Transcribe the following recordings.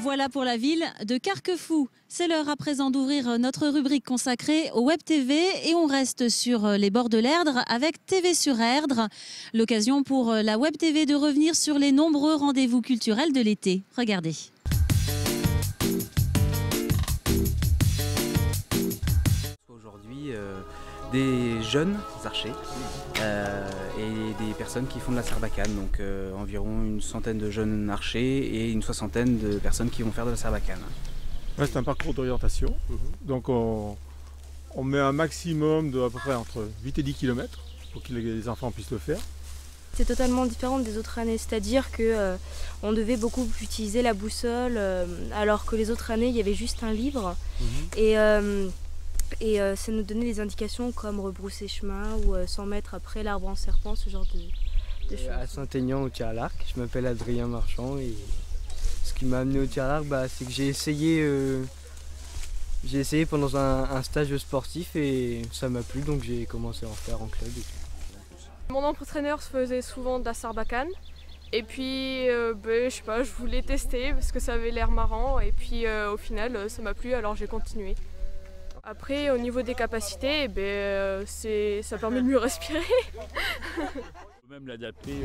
voilà pour la ville de Carquefou. C'est l'heure à présent d'ouvrir notre rubrique consacrée au Web TV et on reste sur les bords de l'Erdre avec TV sur Erdre. L'occasion pour la Web TV de revenir sur les nombreux rendez-vous culturels de l'été. Regardez. Aujourd'hui, des jeunes archers et des personnes qui font de la sarbacane, donc environ une centaine de jeunes archers et une soixantaine de personnes qui vont faire de la sarbacane. Ouais, c'est un parcours d'orientation, donc on met un maximum de à peu près entre 8 et 10 km pour que les enfants puissent le faire. C'est totalement différent des autres années, c'est-à-dire que on devait beaucoup utiliser la boussole, alors que les autres années il y avait juste un livre et ça nous donnait des indications comme rebrousser chemin ou 100 mètres après l'arbre en serpent, ce genre de choses. À Saint-Aignan au tir à l'arc, je m'appelle Adrien Marchand et ce qui m'a amené au tir à l'arc, c'est que j'ai essayé pendant un stage sportif et ça m'a plu, donc j'ai commencé à en faire en club. Mon entraîneur faisait souvent de la sarbacane et puis je sais pas, je voulais tester parce que ça avait l'air marrant et puis au final ça m'a plu, alors j'ai continué. Après, au niveau des capacités, ça permet de mieux respirer. On peut même l'adapter.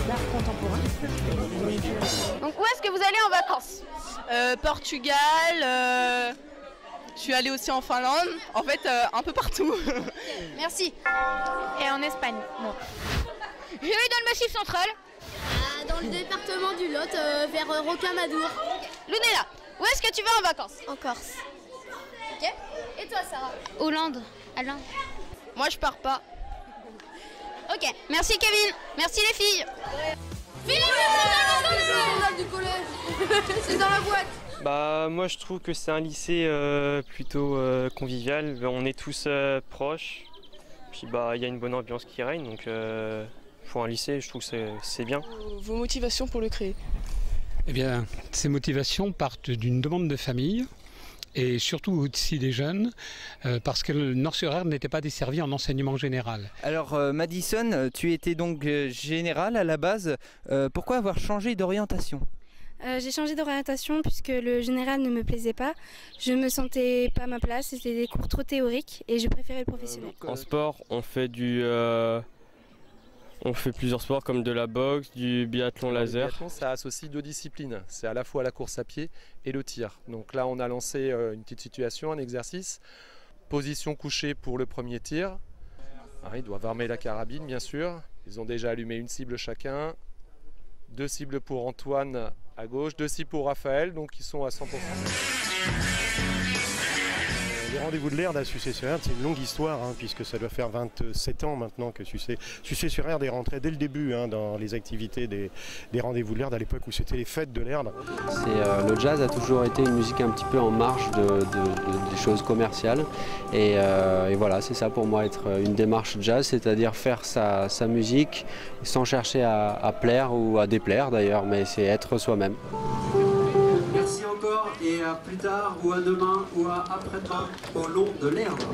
D'art contemporain. Donc où est-ce que vous allez en vacances? Portugal, je suis allée aussi en Finlande, en fait un peu partout. Merci. Et en Espagne. Bon. Je vais dans le Massif central. Dans le département du Lot, vers Rocamadour. Lunella, où est-ce que tu vas en vacances? En Corse. Ok. Et toi Sarah? Hollande. Alain. Moi je pars pas. Ok, merci Kevin, merci les filles. Du collège. C'est dans la boîte. Moi je trouve que c'est un lycée plutôt convivial, on est tous proches, puis il y a une bonne ambiance qui règne, donc pour un lycée je trouve que c'est bien. Vos motivations pour le créer? Eh bien, ces motivations partent d'une demande de famille et surtout aussi des jeunes, parce que le Nord-sur-Erdre n'était pas desservi en enseignement général. Alors Madison, tu étais donc générale à la base, pourquoi avoir changé d'orientation? J'ai changé d'orientation puisque le général ne me plaisait pas. Je me sentais pas à ma place, c'était des cours trop théoriques et je préférais le professionnel. En sport, on fait plusieurs sports comme de la boxe, du biathlon laser. Le biathlon, ça associe deux disciplines. C'est à la fois la course à pied et le tir. Donc là, on a lancé une petite situation, un exercice. Position couchée pour le premier tir. Ils doivent armer la carabine, bien sûr. Ils ont déjà allumé une cible chacun. 2 cibles pour Antoine à gauche, 2 cibles pour Raphaël, donc ils sont à 100%. Les rendez-vous de l'Erdre à Sucé-sur-Erdre, c'est une longue histoire, puisque ça doit faire 27 ans maintenant que Sucé-sur-Erdre est rentré dès le début dans les activités des rendez-vous de l'Erdre, à l'époque où c'était les fêtes de l'Erdre. Le jazz a toujours été une musique un petit peu en marge des choses commerciales, et voilà, c'est ça pour moi être une démarche jazz, c'est-à-dire faire sa musique sans chercher à plaire ou à déplaire d'ailleurs, mais c'est être soi-même. Merci encore et à plus tard ou à demain ou à après-demain au long de l'Erdre.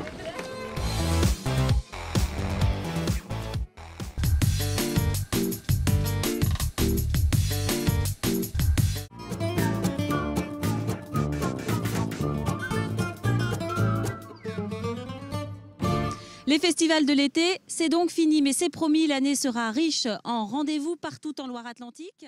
Les festivals de l'été, c'est donc fini, mais c'est promis, l'année sera riche en rendez-vous partout en Loire-Atlantique.